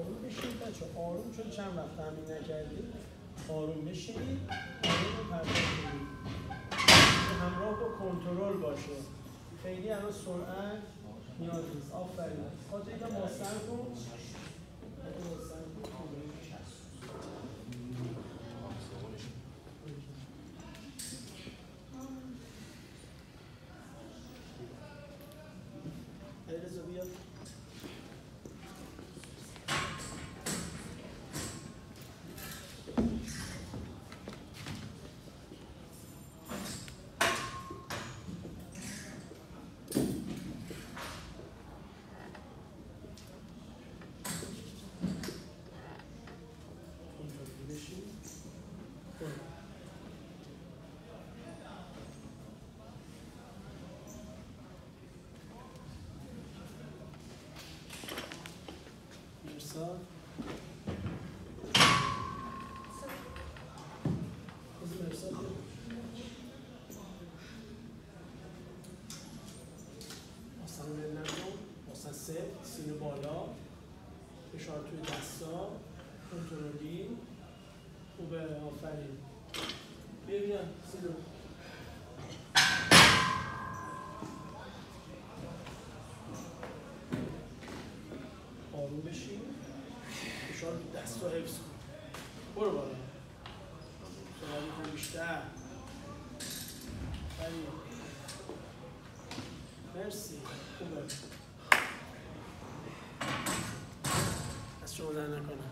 آروم بشینید بچه، آروم، چون چند وقت تمرین نکردید. آروم بشینید، آروم رو پرتاب کنید، همراه با کنترل باشه. خیلی الان سرعت نیاز نیست. آفرین. خاطر اینکه ماستر کن. علیرضا بیاد. سینه بالا، فشار توی دستا، کنترلی، خوبه، آفرین. بیا سینه. آروم بشین، فشار توی دستا حفظ کن. برو بالا. سرعت میکنم بیشتر. آفرین. مرسی، خوبه. شما در نکنم.